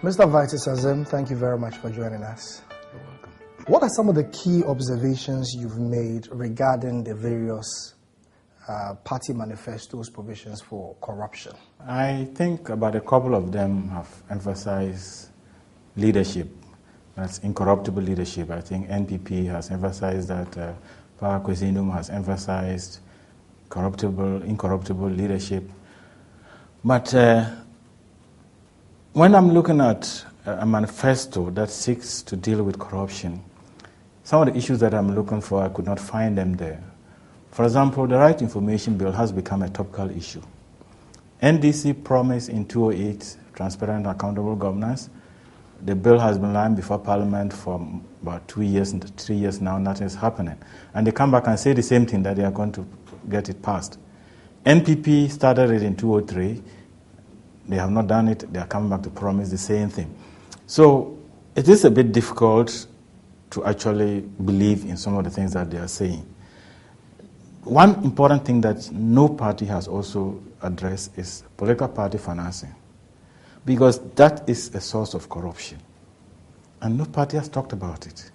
Mr. Vitus Azeem, thank you very much for joining us. You're welcome. What are some of the key observations you've made regarding the various party manifestos provisions for corruption? I think about a couple of them have emphasized leadership. That's incorruptible leadership. I think NPP has emphasized that. Power Quesendum has emphasized incorruptible leadership. But when I'm looking at a manifesto that seeks to deal with corruption, some of the issues that I'm looking for, I could not find them there. For example, the Right to Information Bill has become a topical issue. NDC promised in 2008 transparent and accountable governance. The bill has been lying before Parliament for about 2 years, 3 years now, nothing is happening. And they come back and say the same thing, that they are going to get it passed. NPP started it in 2003. They have not done it. They are coming back to promise the same thing. So it is a bit difficult to actually believe in some of the things that they are saying. One important thing that no party has also addressed is political party financing, because that is a source of corruption. And no party has talked about it.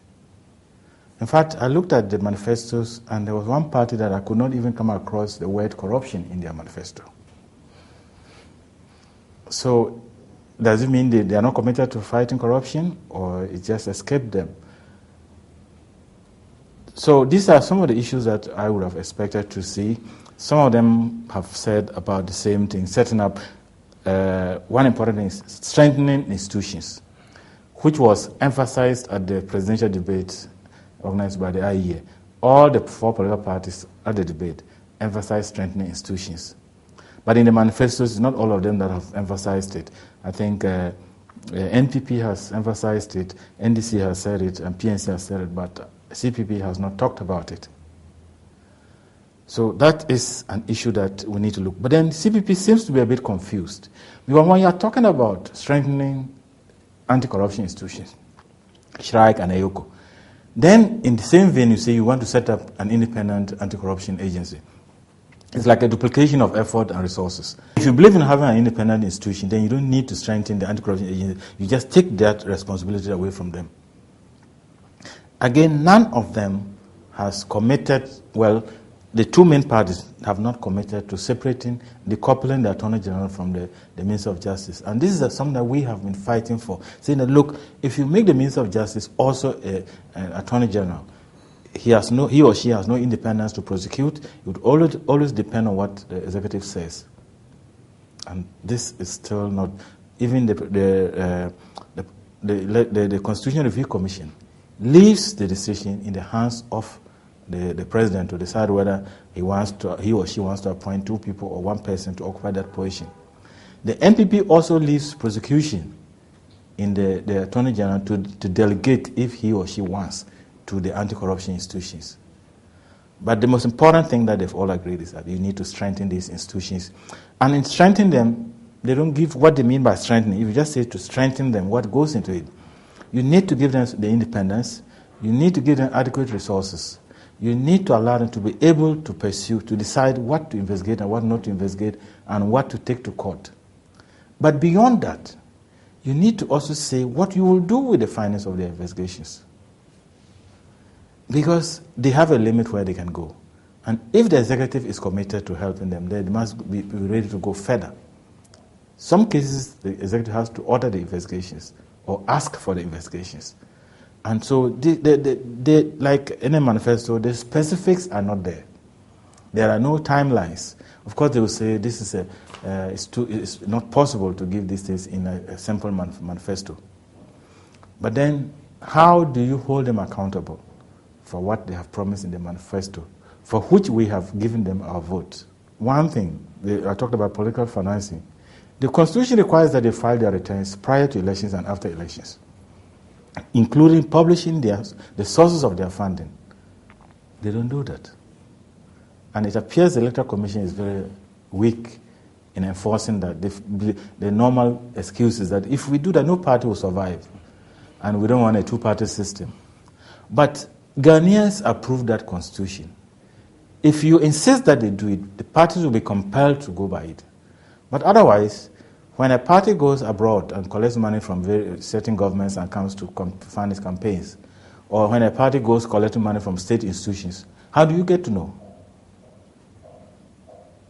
In fact, I looked at the manifestos, and there was one party that I could not even come across the word corruption in their manifesto. So does it mean they are not committed to fighting corruption, or it just escaped them? So these are some of the issues that I would have expected to see. Some of them have said about the same thing, setting up one important thing is strengthening institutions, which was emphasized at the presidential debate organized by the IEA. All the four political parties at the debate emphasized strengthening institutions. But in the manifestos, not all of them that have emphasized it. I think NPP has emphasized it, NDC has said it, and PNC has said it, but CPP has not talked about it. So that is an issue that we need to look. But then CPP seems to be a bit confused. Because when you are talking about strengthening anti-corruption institutions, Shrike and AYOCO, then in the same vein you say you want to set up an independent anti-corruption agency. It's like a duplication of effort and resources. If you believe in having an independent institution, then you don't need to strengthen the anti-corruption agency. You just take that responsibility away from them. Again, none of them has committed, well, the two main parties have not committed to separating, decoupling the Attorney General from the Minister of Justice. And this is something that we have been fighting for, saying that, look, if you make the Minister of Justice also an Attorney General, he or she has no independence to prosecute. It would always depend on what the executive says. And this is still not, even the Constitutional Review Commission leaves the decision in the hands of the president to decide whether he or she wants to appoint two people or one person to occupy that position. The NPP also leaves prosecution in the Attorney General to delegate, if he or she wants, to the anti-corruption institutions. But the most important thing that they've all agreed is that you need to strengthen these institutions. And in strengthening them, they don't give what they mean by strengthening. If you just say to strengthen them, what goes into it? You need to give them the independence. You need to give them adequate resources. You need to allow them to be able to pursue, to decide what to investigate and what not to investigate, and what to take to court. But beyond that, you need to also say what you will do with the findings of their investigations. Because they have a limit where they can go. And if the executive is committed to helping them, they must be ready to go further. Some cases, the executive has to order the investigations or ask for the investigations. And so, like in a manifesto, the specifics are not there. There are no timelines. Of course, they will say this is it's not possible to give these things in a simple manifesto. But then, how do you hold them accountable for what they have promised in the manifesto, for which we have given them our vote? One thing, I talked about political financing. The Constitution requires that they file their returns prior to elections and after elections, including publishing the sources of their funding. They don't do that. And it appears the Electoral Commission is very weak in enforcing that. The normal excuse is that if we do that, no party will survive. And we don't want a two-party system. But Ghanaians approved that constitution. If you insist that they do it, the parties will be compelled to go by it. But otherwise, When a party goes abroad and collects money from certain governments and comes to fund its campaigns, or when a party goes collecting money from state institutions, how do you get to know?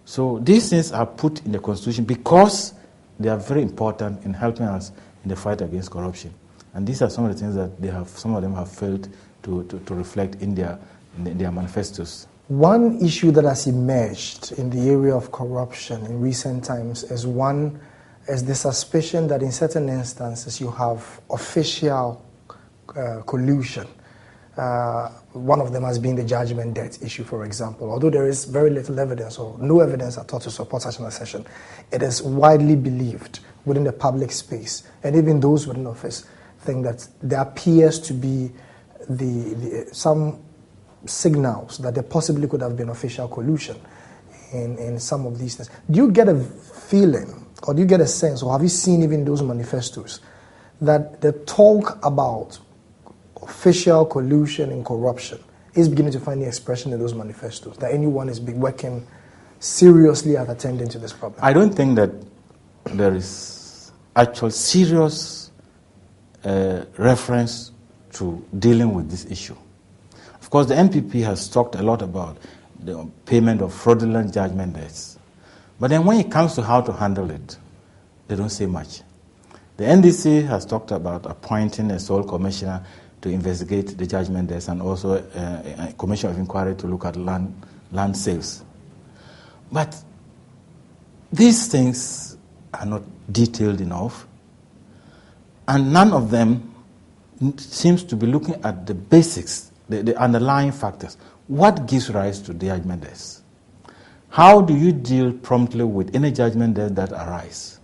So these things are put in the Constitution because they are very important in helping us in the fight against corruption. And these are some of the things that some of them have failed to reflect in their manifestos. One issue that has emerged in the area of corruption in recent times is the suspicion that in certain instances you have official collusion. One of them has been the judgment debt issue, for example. Although there is very little evidence or no evidence at all to support such an assertion, it is widely believed within the public space, and even those within office think that there appears to be some signals that there possibly could have been official collusion in some of these things. Do you get a feeling, or do you get a sense, or have you seen even those manifestos, that the talk about official collusion and corruption is beginning to find the expression in those manifestos, that anyone is working seriously at attending to this problem? I don't think that there is actual serious reference to dealing with this issue. Of course, the NPP has talked a lot about the payment of fraudulent judgment debts. But then when it comes to how to handle it, they don't say much. The NDC has talked about appointing a sole commissioner to investigate the judgment debts and also a commission of inquiry to look at land sales. But these things are not detailed enough, and none of them seems to be looking at the basics, the underlying factors. What gives rise to judgment debts? How do you deal promptly with any judgment debt that arise?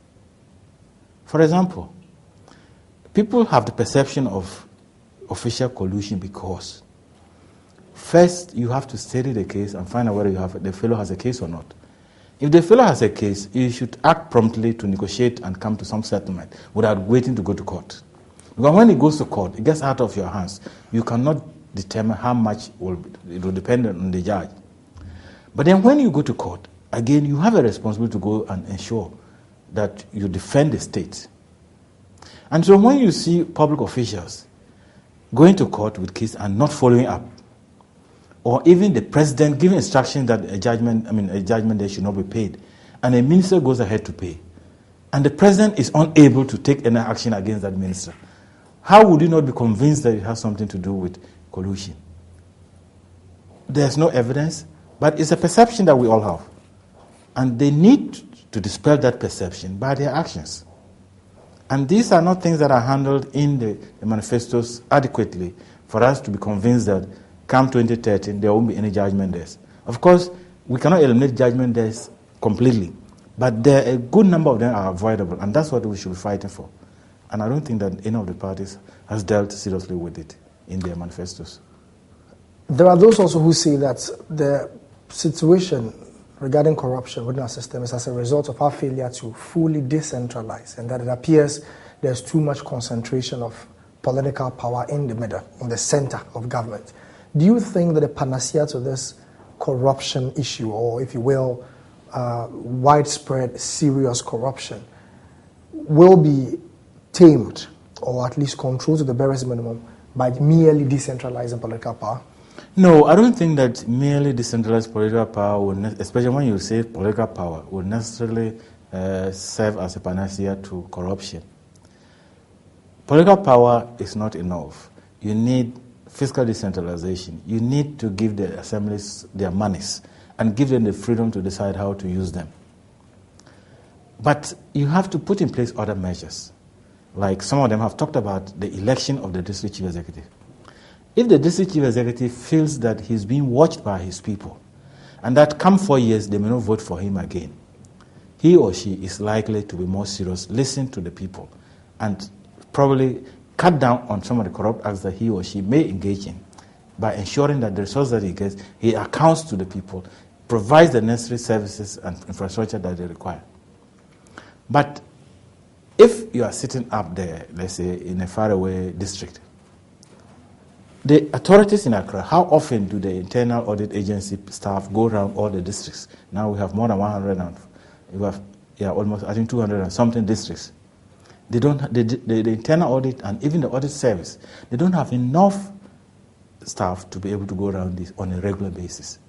For example, people have the perception of official collusion because first you have to study the case and find out whether the fellow has a case or not. If the fellow has a case, you should act promptly to negotiate and come to some settlement without waiting to go to court. Because when it goes to court, it gets out of your hands. You cannot determine how much it will depend on the judge. But then when you go to court, again, you have a responsibility to go and ensure that you defend the state. And so when you see public officials going to court with cases and not following up, or even the president giving instruction that a judgment debt should not be paid, and a minister goes ahead to pay, and the president is unable to take any action against that minister, how would you not be convinced that it has something to do with collusion? There's no evidence, but it's a perception that we all have. And they need to dispel that perception by their actions. And these are not things that are handled in the manifestos adequately for us to be convinced that come 2013, there won't be any judgment debts. Of course, we cannot eliminate judgment debts completely, but a good number of them are avoidable, and that's what we should be fighting for. And I don't think that any of the parties has dealt seriously with it in their manifestos. There are those also who say that the situation regarding corruption within our system is as a result of our failure to fully decentralize, and that it appears there's too much concentration of political power in the middle, in the center of government. Do you think that the panacea to this corruption issue, or if you will, widespread serious corruption, will be tamed or at least controlled to the barest minimum by merely decentralizing political power? No, I don't think that merely decentralized political power, will especially when you say political power, will necessarily serve as a panacea to corruption. Political power is not enough. You need fiscal decentralization. You need to give the assemblies their monies and give them the freedom to decide how to use them. But you have to put in place other measures. Like some of them have talked about the election of the district chief executive. If the district chief executive feels that he's being watched by his people, and that come 4 years they may not vote for him again, he or she is likely to be more serious, listen to the people, and probably cut down on some of the corrupt acts that he or she may engage in by ensuring that the resources that he gets, he accounts to the people, provides the necessary services and infrastructure that they require. But if you are sitting up there, let's say in a faraway district, the authorities in Accra, how often do the internal audit agency staff go around all the districts? Now we have more than 100, we have almost, I think, 200 and something districts. They don't, the internal audit and even the audit service, they don't have enough staff to be able to go around this on a regular basis.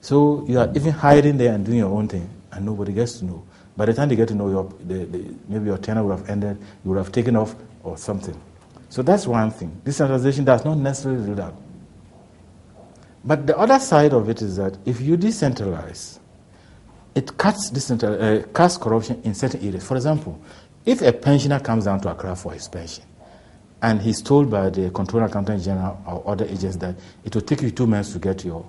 So you are even hiding there and doing your own thing, and nobody gets to know. By the time they get to know, maybe your tenure would have ended, you would have taken off or something. So that's one thing. Decentralization does not necessarily do that. But the other side of it is that if you decentralize, it cuts corruption in certain areas. For example, if a pensioner comes down to Accra for his pension, and he's told by the Controller Accountant General or other agents that it will take you 2 months to get your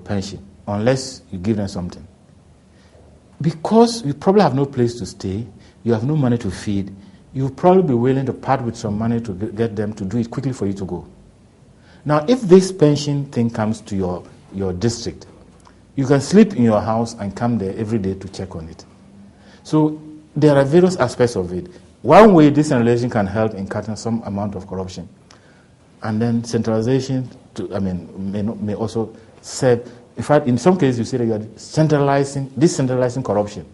pension, unless you give them something. Because you probably have no place to stay, you have no money to feed, you'll probably be willing to part with some money to get them to do it quickly for you to go. Now, if this pension thing comes to your district, you can sleep in your house and come there every day to check on it. So there are various aspects of it. One way decentralization can help in cutting some amount of corruption. And then centralization may also serve. In fact, in some cases you say that you are decentralizing corruption.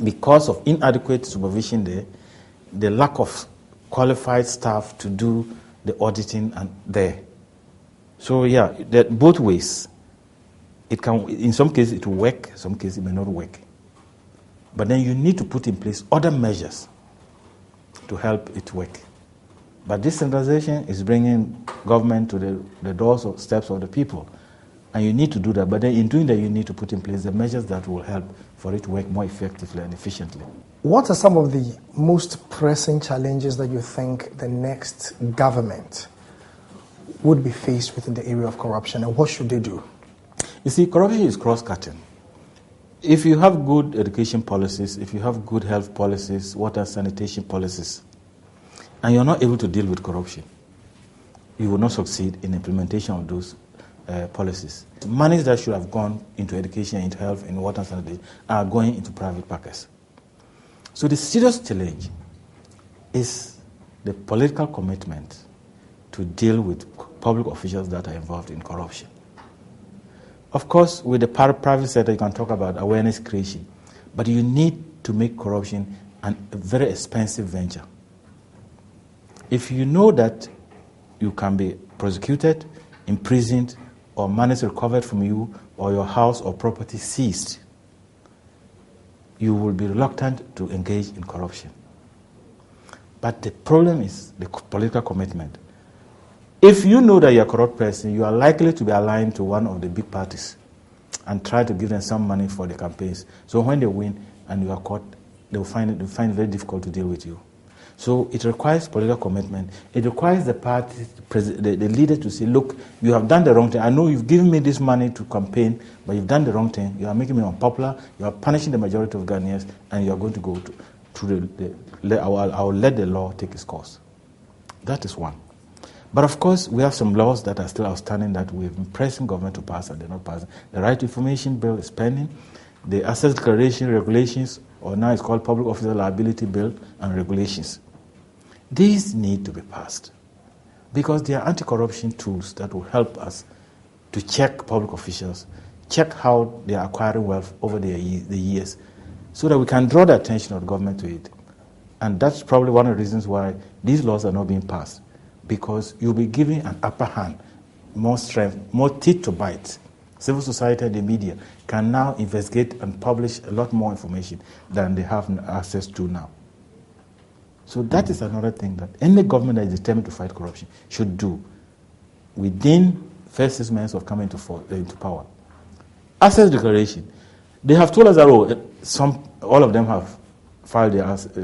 Because of inadequate supervision there, the lack of qualified staff to do the auditing and there. So yeah, that both ways. It can, in some cases it will work, in some cases it may not work. But then you need to put in place other measures to help it work. But decentralization is bringing government to the doors or steps of the people. And you need to do that. But then in doing that, you need to put in place the measures that will help for it to work more effectively and efficiently. What are some of the most pressing challenges that you think the next government would be faced with in the area of corruption, and what should they do? You see, corruption is cross-cutting. If you have good education policies, if you have good health policies, water sanitation policies, and you're not able to deal with corruption, you will not succeed in implementation of those policies. Monies that should have gone into education, into health, in water sanitation are going into private pockets. So the serious challenge is the political commitment to deal with public officials that are involved in corruption. Of course, with the private sector, you can talk about awareness creation, but you need to make corruption a very expensive venture. If you know that you can be prosecuted, imprisoned, or money is recovered from you, or your house or property seized, you will be reluctant to engage in corruption. But the problem is the political commitment. If you know that you're a corrupt person, you are likely to be aligned to one of the big parties and try to give them some money for the campaigns. So when they win and you are caught, they'll find it very difficult to deal with you. So it requires political commitment. It requires the party, the leader to say, look, you have done the wrong thing. I know you've given me this money to campaign, but you've done the wrong thing. You are making me unpopular. You are punishing the majority of Ghanaians, and you are going to go I will let the law take its course. That is one. But of course, we have some laws that are still outstanding that we've been pressing government to pass and they're not passing. The Right to Information Bill is pending. The Access Declaration Regulations, or now it's called Public Officer Liability Bill and Regulations. These need to be passed because they are anti-corruption tools that will help us to check public officials, check how they are acquiring wealth over the years, so that we can draw the attention of the government to it. And that's probably one of the reasons why these laws are not being passed, because you'll be giving an upper hand, more strength, more teeth to bite. Civil society and the media can now investigate and publish a lot more information than they have access to now. So that is another thing that any government that is determined to fight corruption should do within first 6 months of coming into power. Access declaration. They have told us that all of them have filed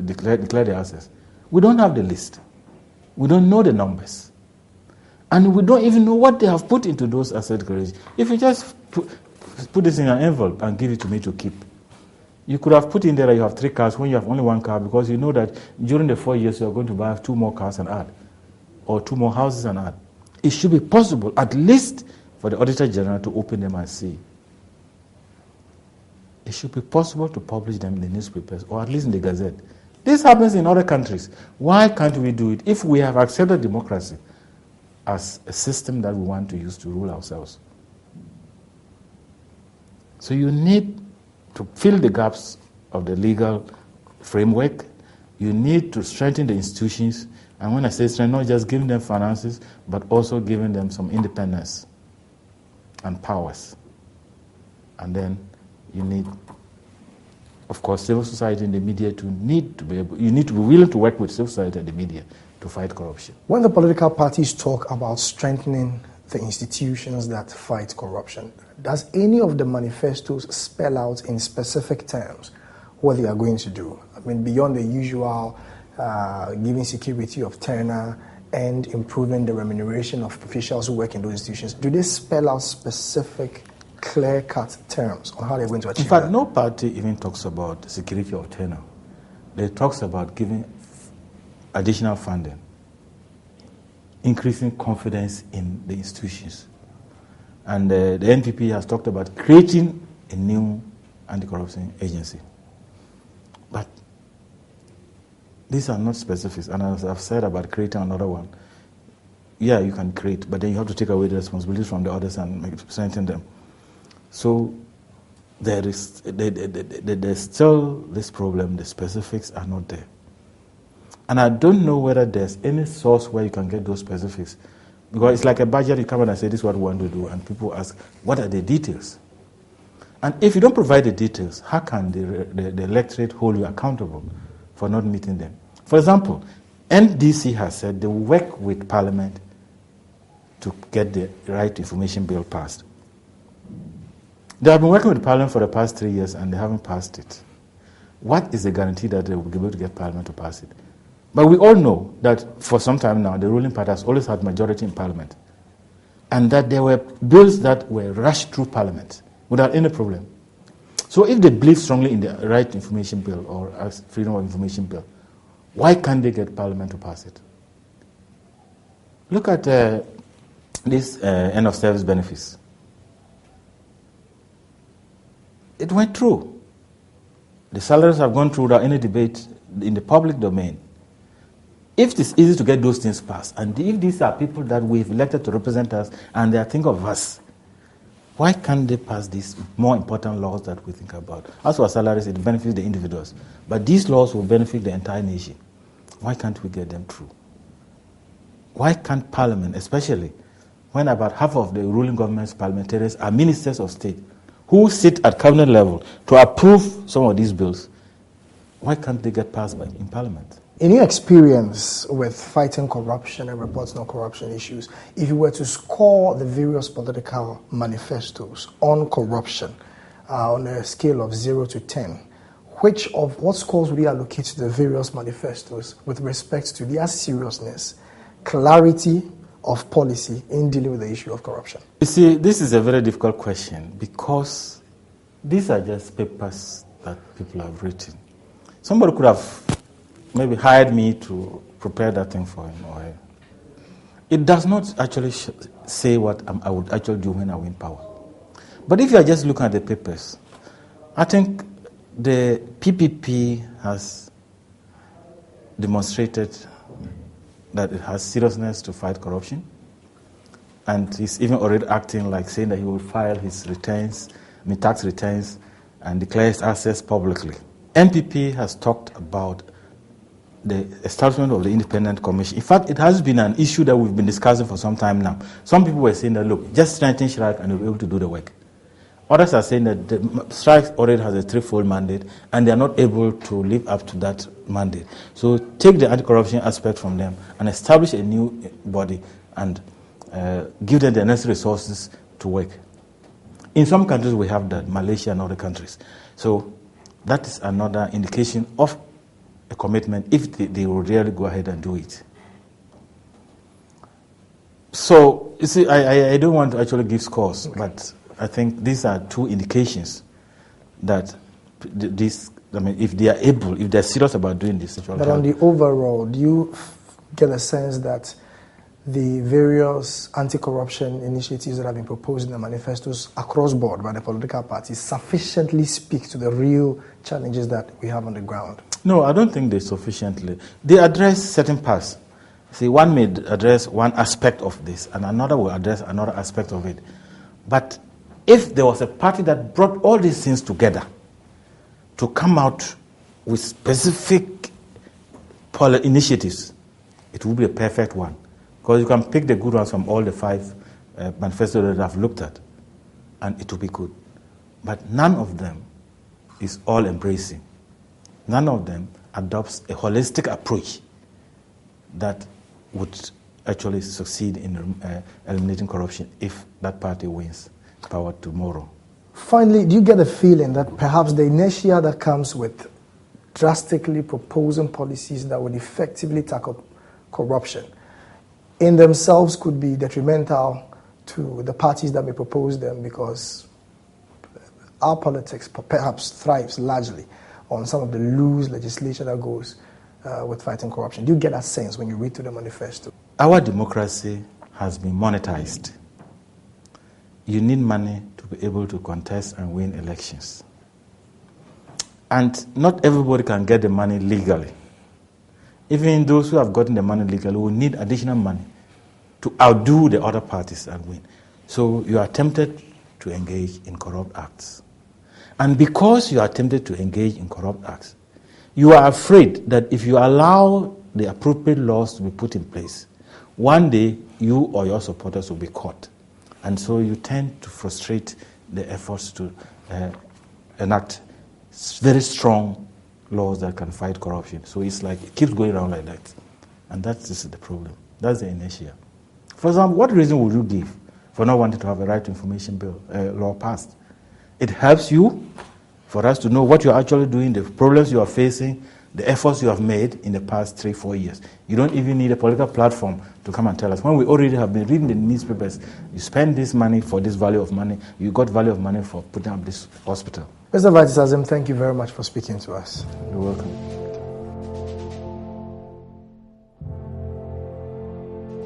declared their assets. We don't have the list. We don't know the numbers. And we don't even know what they have put into those asset declarations. If you just put this in an envelope and give it to me to keep, you could have put in there that you have 3 cars when you have only 1 car, because you know that during the 4 years you are going to buy 2 more cars and add, or 2 more houses and add. It should be possible, at least for the Auditor General to open them and see. It should be possible to publish them in the newspapers, or at least in the Gazette. This happens in other countries. Why can't we do it if we have accepted democracy as a system that we want to use to rule ourselves? So you need to fill the gaps of the legal framework. You need to strengthen the institutions. And when I say strengthen, not just giving them finances, but also giving them some independence and powers. And then you need, of course, civil society and the media you need to be willing to work with civil society and the media to fight corruption. When the political parties talk about strengthening the institutions that fight corruption, does any of the manifestos spell out in specific terms what they are going to do? I mean, beyond the usual giving security of tenure and improving the remuneration of officials who work in those institutions, do they spell out specific, clear-cut terms on how they're going to achieve that? In fact, no party even talks about security of tenure. They talks about giving additional funding, increasing confidence in the institutions. And the NPP has talked about creating a new anti-corruption agency. But these are not specifics. And as I've said about creating another one, yeah, you can create, but then you have to take away the responsibilities from the others and strengthen them. So there's still this problem. The specifics are not there. And I don't know whether there's any source where you can get those specifics. Because it's like a budget, you come in and say, this is what we want to do, and people ask, what are the details? And if you don't provide the details, how can the electorate hold you accountable for not meeting them? For example, NDC has said they will work with Parliament to get the Right to Information Bill passed. They have been working with Parliament for the past 3 years and they haven't passed it. What is the guarantee that they will be able to get Parliament to pass it? But we all know that for some time now, the ruling party has always had majority in Parliament. And that there were bills that were rushed through Parliament without any problem. So if they believe strongly in the Right to Information Bill or Freedom of Information Bill, why can't they get Parliament to pass it? Look at this end of service benefits. It went through. The salaries have gone through without any debate in the public domain. If it's easy to get those things passed, and if these are people that we've elected to represent us and they think of us, why can't they pass these more important laws that we think about? As for salaries, it benefits the individuals. But these laws will benefit the entire nation. Why can't we get them through? Why can't Parliament, especially when about half of the ruling government's parliamentarians are ministers of state who sit at cabinet level to approve some of these bills, why can't they get passed in Parliament? In your experience with fighting corruption and reporting on corruption issues, if you were to score the various political manifestos on corruption on a scale of 0 to 10, what scores would you allocate to the various manifestos with respect to their seriousness, clarity of policy in dealing with the issue of corruption? You see, this is a very difficult question because these are just papers that people have written. Somebody could have maybe hired me to prepare that thing for him or her. It does not actually say what I would actually do when I win power. But if you are just looking at the papers, I think the PPP has demonstrated that it has seriousness to fight corruption, and he's even already acting like saying that he will file his returns, tax returns, and declare his assets publicly. NPP has talked about the establishment of the independent commission. In fact, it has been an issue that we've been discussing for some time now. Some people were saying that, look, just strengthen Shrike and you'll be able to do the work. Others are saying that the Strike already has a threefold mandate and they are not able to live up to that mandate. So take the anti-corruption aspect from them and establish a new body and give them the necessary resources to work. In some countries we have that, Malaysia and other countries. So that is another indication of a commitment if they will really go ahead and do it. So, you see, I don't want to actually give scores, but I think these are two indications that if they are able, if they're serious about doing this. But on the overall, do you get a sense that the various anti-corruption initiatives that have been proposed in the manifestos across board by the political parties sufficiently speak to the real challenges that we have on the ground? No, I don't think they sufficiently. They address certain parts. See, one may address one aspect of this, and another will address another aspect of it. But if there was a party that brought all these things together, to come out with specific initiatives, it will be a perfect one. Because you can pick the good ones from all the 5 manifestos that I've looked at, and it will be good. But none of them is all-embracing. None of them adopts a holistic approach that would actually succeed in eliminating corruption if that party wins power tomorrow. Finally, do you get a feeling that perhaps the inertia that comes with drastically proposing policies that would effectively tackle corruption in themselves could be detrimental to the parties that may propose them, because our politics perhaps thrives largely on some of the loose legislation that goes with fighting corruption? Do you get that sense when you read through the manifesto? Our democracy has been monetized. You need money to be able to contest and win elections. And not everybody can get the money legally. Even those who have gotten the money legally will need additional money to outdo the other parties and win. So you are tempted to engage in corrupt acts. And because you are tempted to engage in corrupt acts, you are afraid that if you allow the appropriate laws to be put in place, one day you or your supporters will be caught. And so you tend to frustrate the efforts to enact very strong laws that can fight corruption. So it's like, it keeps going around like that. And that's the problem. That's the inertia. For example, what reason would you give for not wanting to have a right to information bill law passed? It helps you, for us to know what you're actually doing, the problems you are facing, the efforts you have made in the past 3-4 years. You don't even need a political platform to come and tell us. When we already have been reading the newspapers, you spend this money for this value of money, you got value of money for putting up this hospital. Mr. Vitus Azeem, thank you very much for speaking to us. You're welcome.